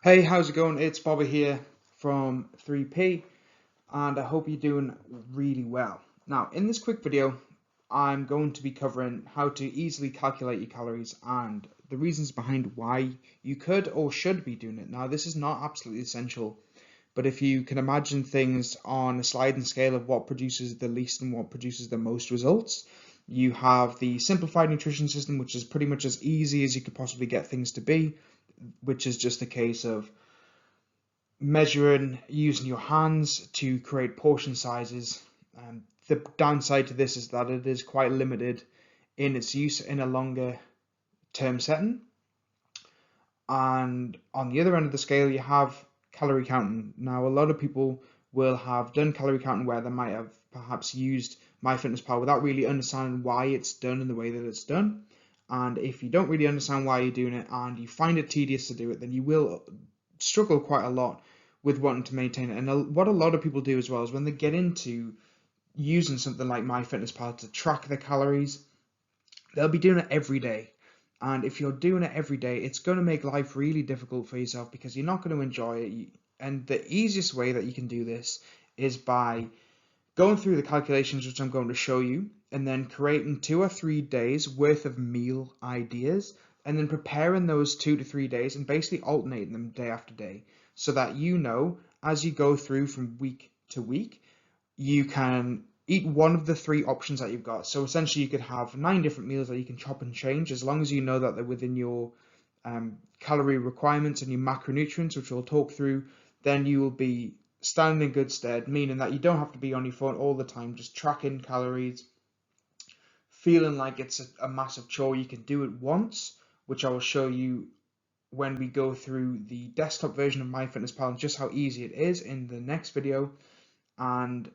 Hey, how's it going? It's Bobby here from 3P, and I hope you're doing really well. Now, in this quick video, I'm going to be covering how to easily calculate your calories and the reasons behind why you could or should be doing it. Now, this is not absolutely essential, but if you can imagine things on a sliding scale of what produces the least and what produces the most results, you have the simplified nutrition system, which is pretty much as easy as you could possibly get things to be, which is just a case of measuring using your hands to create portion sizes. The downside to this is that it is quite limited in its use in a longer term setting. And on the other end of the scale, you have calorie counting. Now, a lot of people will have done calorie counting where they might have perhaps used MyFitnessPal without really understanding why it's done in the way that it's done. And if you don't really understand why you're doing it and you find it tedious to do it, then you will struggle quite a lot with wanting to maintain it. And what a lot of people do as well is when they get into using something like MyFitnessPal to track their calories, they'll be doing it every day. And if you're doing it every day, it's going to make life really difficult for yourself because you're not going to enjoy it. And the easiest way that you can do this is by going through the calculations, which I'm going to show you, and then creating 2 or 3 days worth of meal ideas, and then preparing those 2 to 3 days and basically alternating them day after day so that you know as you go through from week to week, you can eat one of the three options that you've got. So essentially, you could have 9 different meals that you can chop and change as long as you know that they're within your calorie requirements and your macronutrients, which we'll talk through. Then you will be standing in good stead, meaning that you don't have to be on your phone all the time, just tracking calories, feeling like it's a massive chore. You can do it once, which I will show you when we go through the desktop version of MyFitnessPal and just how easy it is in the next video. And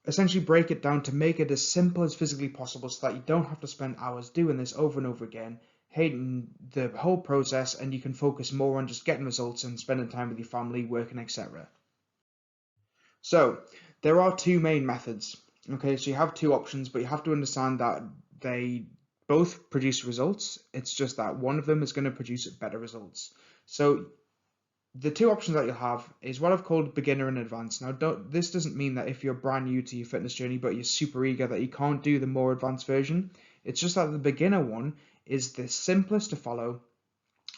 essentially break it down to make it as simple as physically possible so that you don't have to spend hours doing this over and over again, hating the whole process, and you can focus more on just getting results and spending time with your family, working, etc. So there are two main methods. Okay, so you have two options, but you have to understand that they both produce results. It's just that one of them is going to produce better results. So the two options that you'll have is what I've called beginner and advanced. Now, this doesn't mean that if you're brand new to your fitness journey, but you're super eager, that you can't do the more advanced version. It's just that the beginner one is the simplest to follow,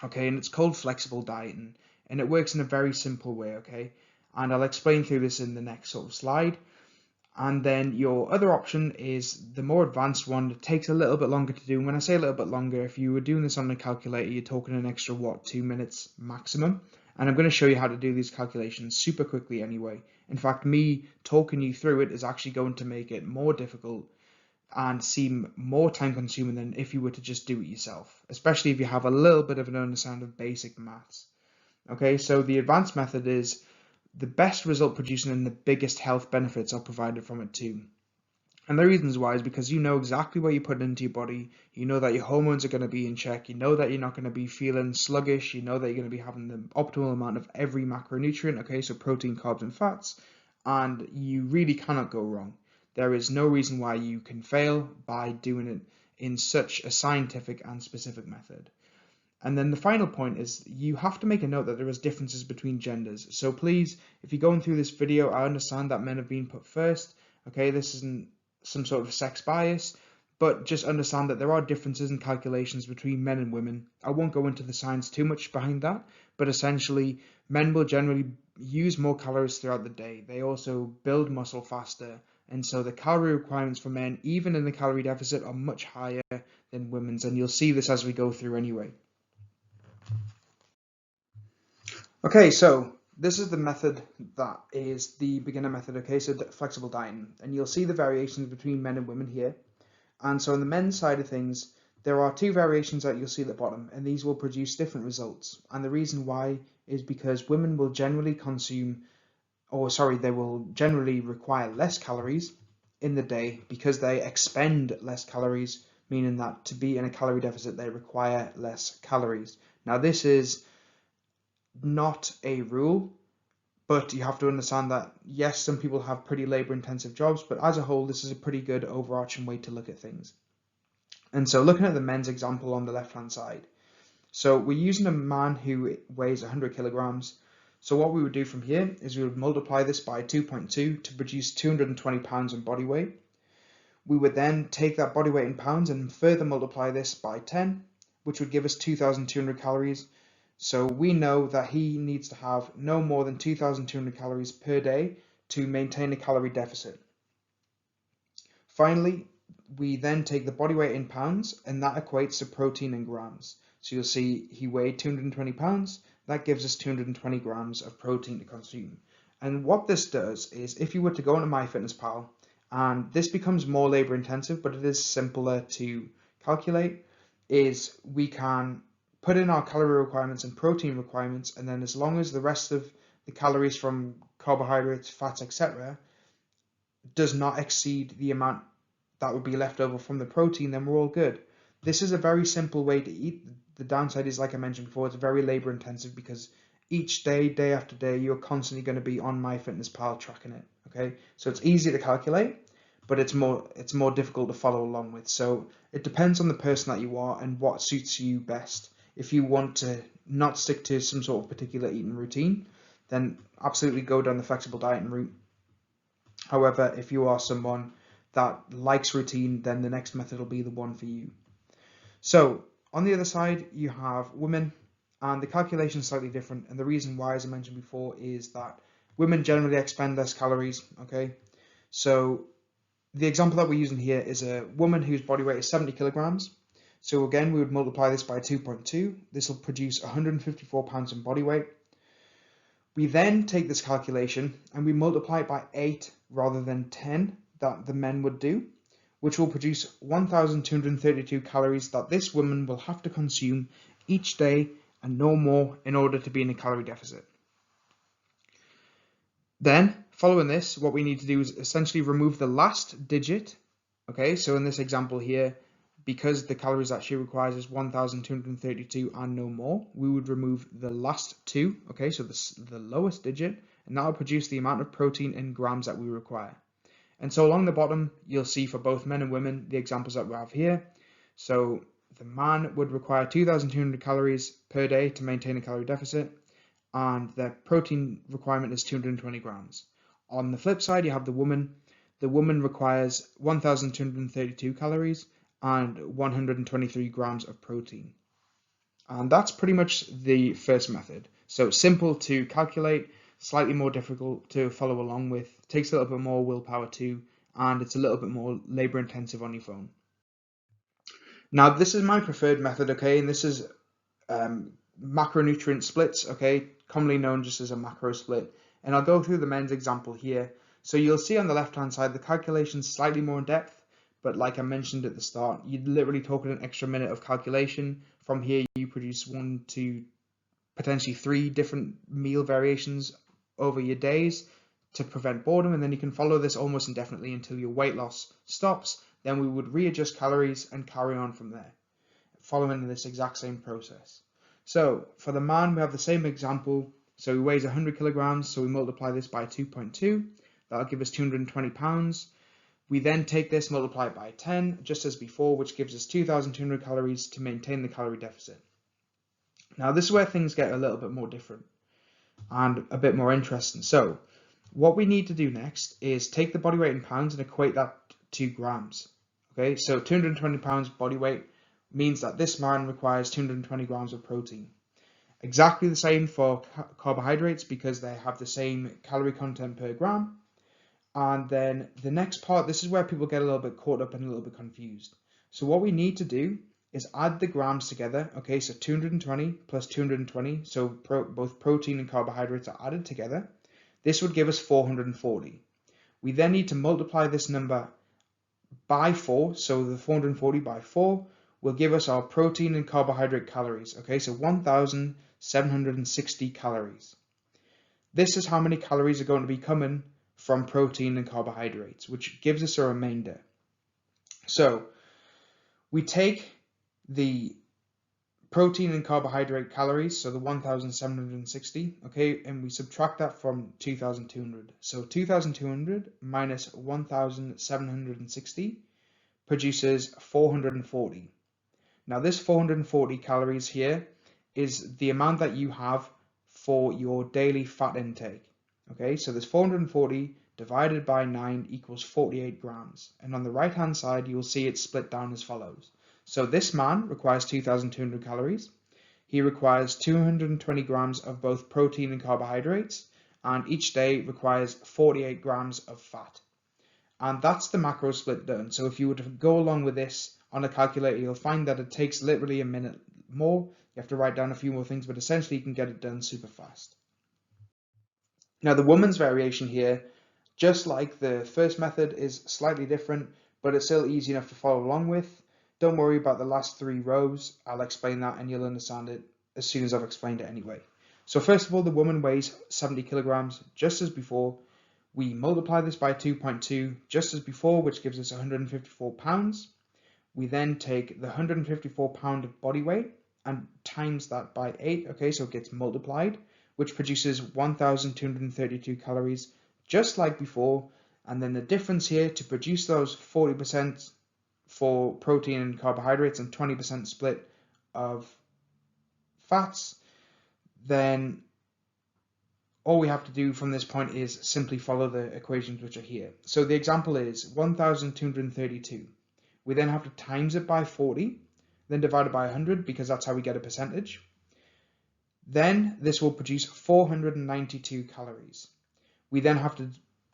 okay, and it's called flexible dieting, and it works in a very simple way, okay, and I'll explain through this in the next sort of slide. And then your other option is the more advanced one. It takes a little bit longer to do. And when I say a little bit longer, if you were doing this on a calculator, you're talking an extra, 2 minutes maximum. And I'm going to show you how to do these calculations super quickly anyway. In fact, me talking you through it is actually going to make it more difficult and seem more time consuming than if you were to just do it yourself, especially if you have a little bit of an understanding of basic maths. Okay, so the advanced method is the best result producing and the biggest health benefits are provided from it too. And the reasons why is because you know exactly what you put into your body, you know that your hormones are going to be in check, you know that you're not going to be feeling sluggish, you know that you're going to be having the optimal amount of every macronutrient, okay, so protein, carbs, and fats, and you really cannot go wrong. There is no reason why you can fail by doing it in such a scientific and specific method. And then the final point is you have to make a note that there is differences between genders. So please, if you're going through this video, I understand that men have been put first. Okay, this isn't some sort of sex bias, but just understand that there are differences in calculations between men and women. I won't go into the science too much behind that, but essentially, men will generally use more calories throughout the day. They also build muscle faster, and so the calorie requirements for men, even in the calorie deficit, are much higher than women's, and you'll see this as we go through anyway. Okay, so this is the method that is the beginner method, okay, so flexible dieting. And you'll see the variations between men and women here. And so on the men's side of things, there are two variations that you'll see at the bottom, and these will produce different results. And the reason why is because women will generally consume, or sorry, they will generally require less calories in the day because they expend less calories, meaning that to be in a calorie deficit, they require less calories. Now, this is not a rule, but you have to understand that yes, some people have pretty labor intensive jobs, but as a whole, this is a pretty good overarching way to look at things. And so looking at the men's example on the left hand side, So we're using a man who weighs 100 kilograms. So what we would do from here is we would multiply this by 2.2 to produce 220 pounds in body weight. We would then take that body weight in pounds and further multiply this by 10, which would give us 2,200 calories. So we know that he needs to have no more than 2,200 calories per day to maintain a calorie deficit. Finally, we then take the body weight in pounds, and that equates to protein in grams. So you'll see he weighed 220 pounds. That gives us 220 grams of protein to consume. And what this does is, if you were to go into MyFitnessPal, and this becomes more labor intensive, but it is simpler to calculate, is we can put in our calorie requirements and protein requirements, and then as long as the rest of the calories from carbohydrates, fats, etc. does not exceed the amount that would be left over from the protein, then we're all good. This is a very simple way to eat. The downside is, like I mentioned before, it's very labor intensive because each day, day after day, you're constantly going to be on MyFitnessPal tracking it. Okay, so it's easy to calculate, but it's more difficult to follow along with. So it depends on the person that you are and what suits you best. If you want to not stick to some sort of particular eating routine, then absolutely go down the flexible dieting route. However, if you are someone that likes routine, then the next method will be the one for you. So on the other side, you have women, and the calculation is slightly different. And the reason why, as I mentioned before, is that women generally expend less calories. Okay, so the example that we're using here is a woman whose body weight is 70 kilograms. So again, we would multiply this by 2.2. This will produce 154 pounds in body weight. We then take this calculation and we multiply it by 8 rather than 10 that the men would do, which will produce 1,232 calories that this woman will have to consume each day and no more in order to be in a calorie deficit. Then, following this, what we need to do is essentially remove the last digit. Okay, so in this example here, because the calories that she requires is 1,232 and no more, we would remove the last two, okay, so the lowest digit, and that will produce the amount of protein in grams that we require. And so along the bottom, you'll see for both men and women, the examples that we have here. So the man would require 2,200 calories per day to maintain a calorie deficit, and the protein requirement is 220 grams. On the flip side, you have the woman. The woman requires 1,232 calories and 123 grams of protein. And that's pretty much the first method. So simple to calculate, slightly more difficult to follow along with, takes a little bit more willpower too, and it's a little bit more labor intensive on your phone. Now, this is my preferred method, okay, and this is macronutrient splits, okay, commonly known just as a macro split. And I'll go through the men's example here. So you'll see on the left-hand side, the calculation's slightly more in depth, but like I mentioned at the start, you're literally talking an extra minute of calculation. From here, you produce 1 to potentially 3 different meal variations over your days to prevent boredom, and then you can follow this almost indefinitely until your weight loss stops. Then we would readjust calories and carry on from there, following this exact same process. So for the man, we have the same example. So he weighs 100 kilograms, so we multiply this by 2.2. That'll give us 220 pounds. We then take this, multiply it by 10, just as before, which gives us 2,200 calories to maintain the calorie deficit. Now, this is where things get a little bit more different and a bit more interesting. So what we need to do next is take the body weight in pounds and equate that to grams. Okay, so 220 pounds body weight means that this man requires 220 grams of protein. Exactly the same for carbohydrates because they have the same calorie content per gram. And then the next part, this is where people get a little bit caught up and a little bit confused. So what we need to do is add the grams together. Okay, so 220 plus 220, so both protein and carbohydrates are added together. This would give us 440. We then need to multiply this number by 4, so the 440 by 4 will give us our protein and carbohydrate calories. Okay, so 1,760 calories. This is how many calories are going to be coming from protein and carbohydrates, which gives us a remainder. So we take the protein and carbohydrate calories, so the 1,760, okay, and we subtract that from 2,200. So 2,200 minus 1,760 produces 440. Now this 440 calories here is the amount that you have for your daily fat intake. Okay, so there's 440 divided by 9 equals 48 grams. And on the right hand side, you'll see it split down as follows. So this man requires 2,200 calories. He requires 220 grams of both protein and carbohydrates, and each day requires 48 grams of fat. And that's the macro split done. So if you were to go along with this on a calculator, you'll find that it takes literally a minute more. You have to write down a few more things, but essentially you can get it done super fast. Now the woman's variation here, just like the first method, is slightly different, but it's still easy enough to follow along with. Don't worry about the last 3 rows. I'll explain that and you'll understand it as soon as I've explained it anyway. So first of all, the woman weighs 70 kilograms, just as before. We multiply this by 2.2, just as before, which gives us 154 pounds. We then take the 154 pound of body weight and times that by 8, okay, so it gets multiplied, which produces 1,232 calories, just like before. And then the difference here, to produce those 40% for protein and carbohydrates and 20% split of fats, then all we have to do from this point is simply follow the equations which are here. So the example is 1,232. We then have to times it by 40, then divide it by 100, because that's how we get a percentage. Then this will produce 492 calories. We then have to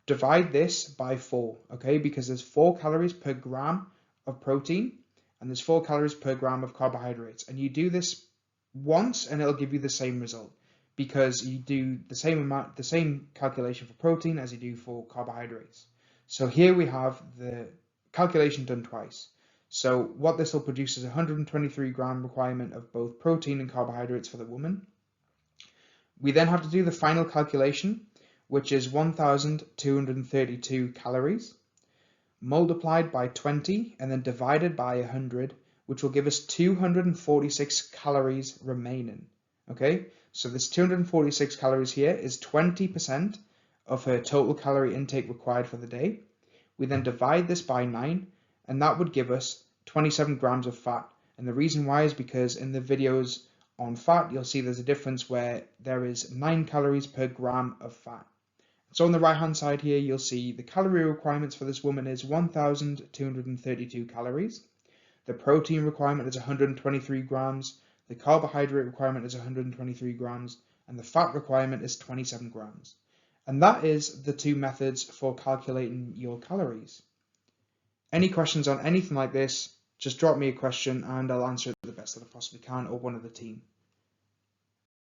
divide this by 4, okay, because there's 4 calories per gram of protein and there's 4 calories per gram of carbohydrates. And you do this once and it'll give you the same result, because you do the same calculation for protein as you do for carbohydrates. So here we have the calculation done twice. So what this will produce is 123 gram requirement of both protein and carbohydrates for the woman. We then have to do the final calculation, which is 1,232 calories multiplied by 20 and then divided by 100, which will give us 246 calories remaining. Okay, so this 246 calories here is 20% of her total calorie intake required for the day. We then divide this by 9, and that would give us 27 grams of fat. And the reason why is because in the videos on fat, you'll see there's a difference where there is 9 calories per gram of fat. So on the right hand side here, you'll see the calorie requirements for this woman is 1,232 calories. The protein requirement is 123 grams. The carbohydrate requirement is 123 grams. And the fat requirement is 27 grams. And that is the 2 methods for calculating your calories. Any questions on anything like this, just drop me a question and I'll answer it the best that I possibly can, or one of the team.